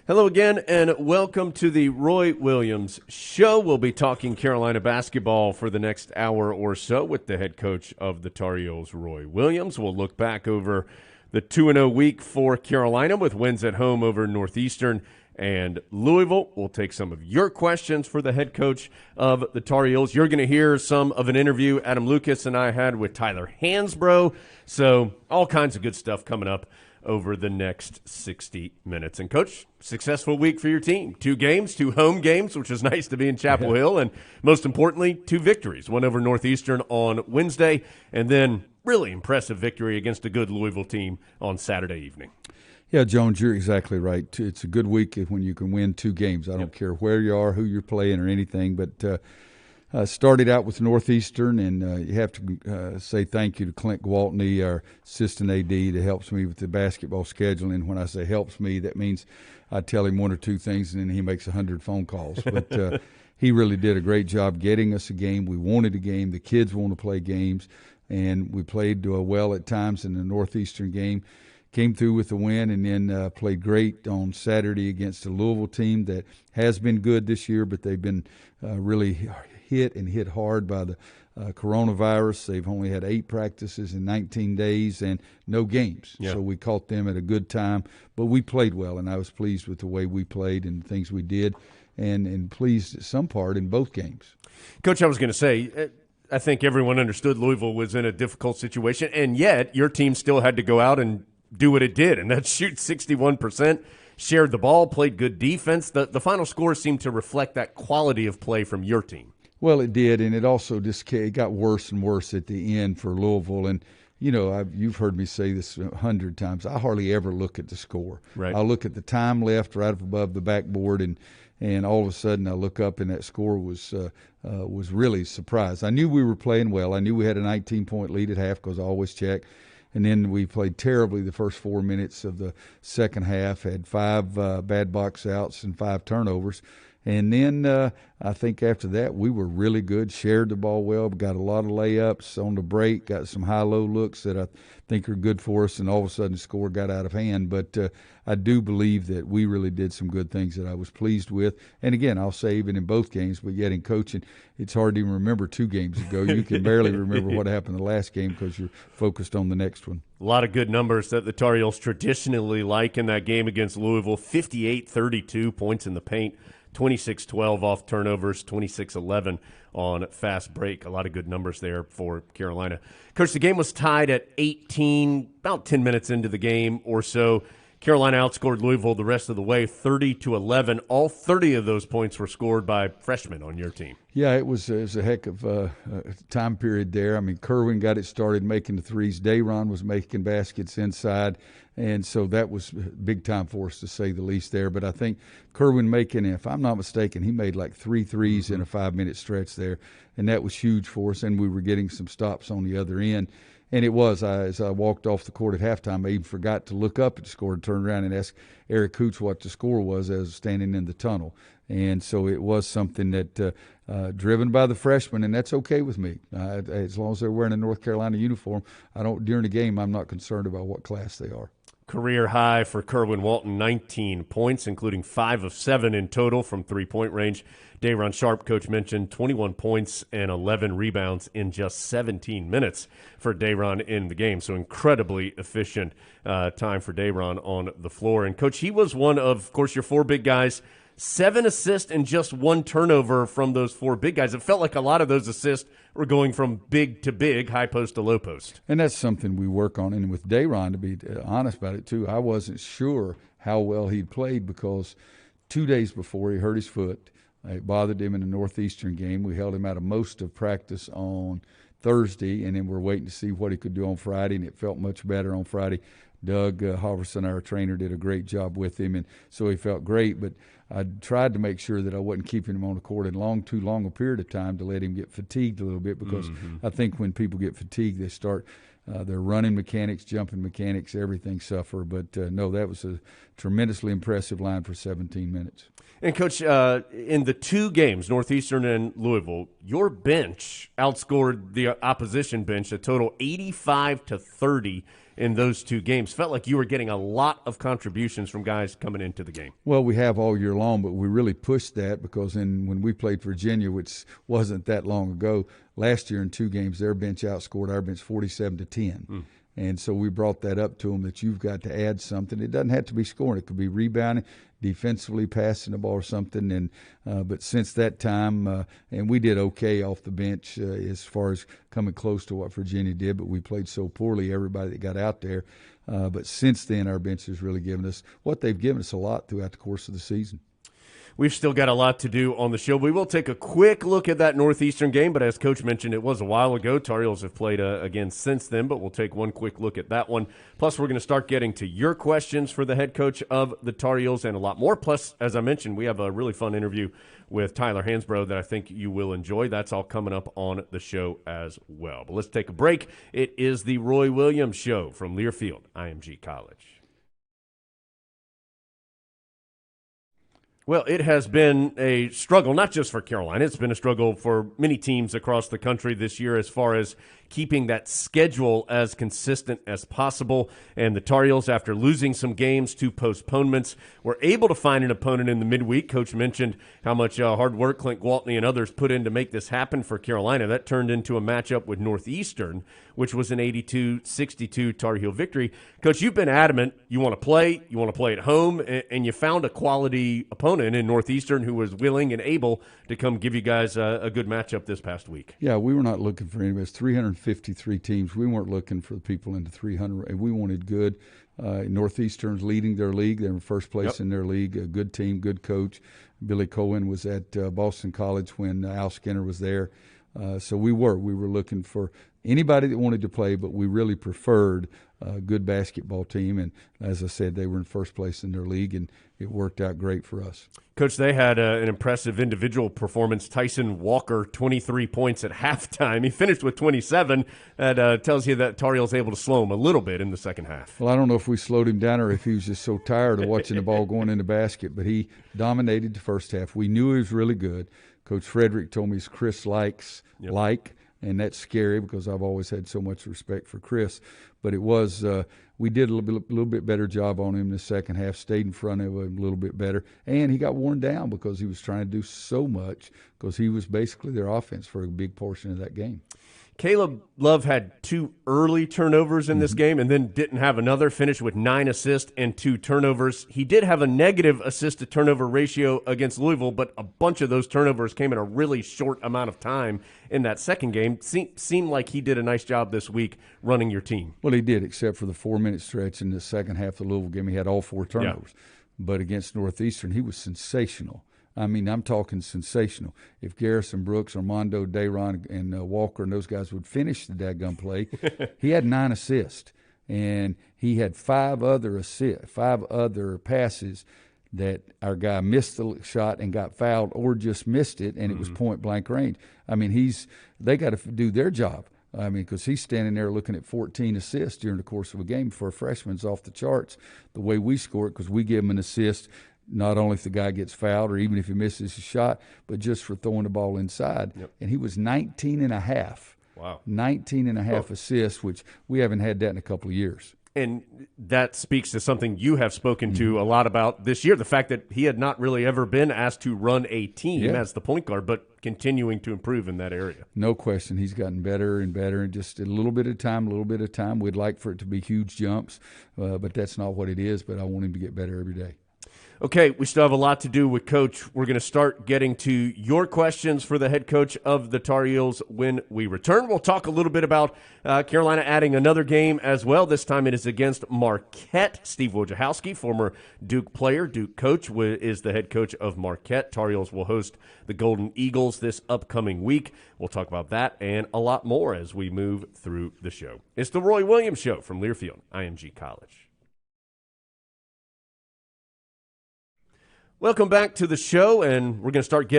Hello again, and welcome to the Roy Williams Show. We'll be talking Carolina basketball for the next hour or so with the head coach of the Tar Heels, Roy Williams. We'll look back over the 2-0 week for Carolina with wins at home over Northeastern and Louisville. We'll take some of your questions for the head coach of the Tar Heels. You're going to hear some of an interview Adam Lucas and I had with Tyler Hansbrough. So all kinds of good stuff coming up over the next 60 minutes. And, Coach, successful week for your team. 2 games, 2 home games, which is nice to be in Chapel Hill, and most importantly, 2 victories. One over Northeastern on Wednesday, and then really impressive victory against a good Louisville team on Saturday evening. Yeah, Jones, you're exactly right. It's a good week when you can win 2 games. I don't care where you are, who you're playing, or anything, but started out with Northeastern, and you have to say thank you to Clint Gwaltney, our assistant AD, that helps me with the basketball scheduling. When I say helps me, that means I tell him 1 or 2 things, and then he makes 100 phone calls. But he really did a great job getting us a game. We wanted a game. The kids want to play games, and we played well at times in the Northeastern game. Came through with a win, and then played great on Saturday against a Louisville team that has been good this year, but they've been really hit hard by the coronavirus. They've only had 8 practices in 19 days and no games. Yeah. So we caught them at a good time. But we played well, and I was pleased with the way we played and the things we did, and pleased at some part in both games. Coach, I was going to say, I think everyone understood Louisville was in a difficult situation, and yet your team still had to go out and do what it did, and that's shoot 61%. Shared the ball, played good defense. The final score seemed to reflect that quality of play from your team. Well, it did, and it also it got worse and worse at the end for Louisville. And, you know, you've heard me say this 100 times. I hardly ever look at the score. Right. I'll look at the time left right up above the backboard, and all of a sudden I look up, and that score was really surprised. I knew we were playing well. I knew we had a 19-point lead at half because I always check. And then we played terribly the first 4 minutes of the second half, had 5 bad box outs and 5 turnovers. And then I think after that we were really good, shared the ball well, got a lot of layups on the break, got some high-low looks that I think are good for us, and all of a sudden the score got out of hand. But I do believe that we really did some good things that I was pleased with. And, again, I'll say even in both games, but yet in coaching, it's hard to even remember 2 games ago. You can barely remember what happened the last game because you're focused on the next one. A lot of good numbers that the Tar Heels traditionally like in that game against Louisville. 58-32 points in the paint. 26-12 off turnovers, 26-11 on fast break. A lot of good numbers there for Carolina. Coach, the game was tied at 18, about 10 minutes into the game or so. Carolina outscored Louisville the rest of the way, 30-11. All 30 of those points were scored by freshmen on your team. Yeah, it was a heck of a time period there. I mean, Kerwin got it started making the threes. Dayron was making baskets inside, and so that was big time for us, to say the least there. But I think Kerwin making, if I'm not mistaken, he made like 3 threes in a 5-minute stretch there, and that was huge for us, and we were getting some stops on the other end. And it was, as I walked off the court at halftime, I even forgot to look up at the score and turn around and ask Eric Cooch what the score was as I was standing in the tunnel. And so it was something that driven by the freshmen, and that's okay with me. As long as they're wearing a North Carolina uniform, during the game, I'm not concerned about what class they are. Career high for Kerwin Walton, 19 points, including 5 of 7 in total from three-point range. Dayron Sharp, Coach mentioned, 21 points and 11 rebounds in just 17 minutes for Dayron in the game. So incredibly efficient time for Dayron on the floor. And, Coach, he was one of course, your 4 big guys. 7 assists and just 1 turnover from those 4 big guys. It felt like a lot of those assists were going from big to big, high post to low post. And that's something we work on. And with Dayron, to be honest about it, too, I wasn't sure how well he'd played because 2 days before he hurt his foot. It bothered him in the Northeastern game. We held him out of most of practice on Thursday, and then we're waiting to see what he could do on Friday, and it felt much better on Friday. Doug Halverson, our trainer, did a great job with him, and so he felt great. But I tried to make sure that I wasn't keeping him on the court in too long a period of time to let him get fatigued a little bit because I think when people get fatigued, they start their running mechanics, jumping mechanics, everything suffer. But, no, that was a tremendously impressive line for 17 minutes. And, Coach, in the 2 games, Northeastern and Louisville, your bench outscored the opposition bench a total 85-30 in those two games. Felt like you were getting a lot of contributions from guys coming into the game. Well, we have all year long, but we really pushed that because when we played Virginia, which wasn't that long ago, last year in 2 games, their bench outscored our bench 47-10. And so we brought that up to them that you've got to add something. It doesn't have to be scoring. It could be rebounding, defensively passing the ball or something. And but since that time, and we did okay off the bench as far as coming close to what Virginia did, but we played so poorly, everybody that got out there. But since then, our bench has really given us what they've given us a lot throughout the course of the season. We've still got a lot to do on the show. We will take a quick look at that Northeastern game, but as Coach mentioned, it was a while ago. Tar Heels have played again since then, but we'll take one quick look at that one. Plus, we're going to start getting to your questions for the head coach of the Tar Heels and a lot more. Plus, as I mentioned, we have a really fun interview with Tyler Hansbrough that I think you will enjoy. That's all coming up on the show as well. But let's take a break. It is the Roy Williams Show from Learfield, IMG College. Well, it has been a struggle, not just for Carolina. It's been a struggle for many teams across the country this year as far as keeping that schedule as consistent as possible. And the Tar Heels, after losing some games to postponements, were able to find an opponent in the midweek. Coach mentioned how much hard work Clint Gwaltney and others put in to make this happen for Carolina. That turned into a matchup with Northeastern, which was an 82-62 Tar Heel victory. Coach, you've been adamant you want to play at home, and you found a quality opponent in Northeastern who was willing and able to come give you guys a good matchup this past week. Yeah, we were not looking for anybody. It's 353 teams. We weren't looking for the people in the 300. We wanted good. Northeastern's leading their league. They're in first place in their league. A good team, good coach. Billy Cohen was at Boston College when Al Skinner was there. So we were looking for anybody that wanted to play, but we really preferred a good basketball team. And as I said, they were in first place in their league, and it worked out great for us. Coach, they had an impressive individual performance. Tyson Walker, 23 points at halftime. He finished with 27. That tells you that Tar Heels able to slow him a little bit in the second half. Well, I don't know if we slowed him down or if he was just so tired of watching the ball going in the basket, but he dominated the first half. We knew he was really good. Coach Frederick told me he's Chris like, and that's scary because I've always had so much respect for Chris. But it was we did a little bit better job on him in the second half, stayed in front of him a little bit better, and he got worn down because he was trying to do so much because he was basically their offense for a big portion of that game. Caleb Love had 2 early turnovers in this game and then didn't have another, finished with 9 assists and 2 turnovers. He did have a negative assist-to-turnover ratio against Louisville, but a bunch of those turnovers came in a really short amount of time in that second game. Seemed like he did a nice job this week running your team. Well, he did, except for the 4-minute stretch in the second half of the Louisville game. He had all 4 turnovers. Yeah. But against Northeastern, he was sensational. I mean, I'm talking sensational. If Garrison Brooks, Armando, Dayron, and Walker and those guys would finish the dadgum play, he had 9 assists. And he had 5 other passes that our guy missed the shot and got fouled or just missed it, and it was point-blank range. I mean, they got to do their job. I mean, because he's standing there looking at 14 assists during the course of a game. For a freshman, it's off the charts the way we score it because we give him an assist not only if the guy gets fouled or even if he misses a shot, but just for throwing the ball inside. Yep. And he was 19 and a half. Wow. 19 and a half assists, which we haven't had that in a couple of years. And that speaks to something you have spoken to a lot about this year, the fact that he had not really ever been asked to run a team as the point guard, but continuing to improve in that area. No question. He's gotten better and better, and just a little bit of time. We'd like for it to be huge jumps, but that's not what it is, but I want him to get better every day. Okay, we still have a lot to do with Coach. We're going to start getting to your questions for the head coach of the Tar Heels when we return. We'll talk a little bit about Carolina adding another game as well. This time it is against Marquette. Steve Wojciechowski, former Duke player, Duke coach, is the head coach of Marquette. Tar Heels will host the Golden Eagles this upcoming week. We'll talk about that and a lot more as we move through the show. It's the Roy Williams Show from Learfield, IMG College. Welcome back to the show, and we're going to start getting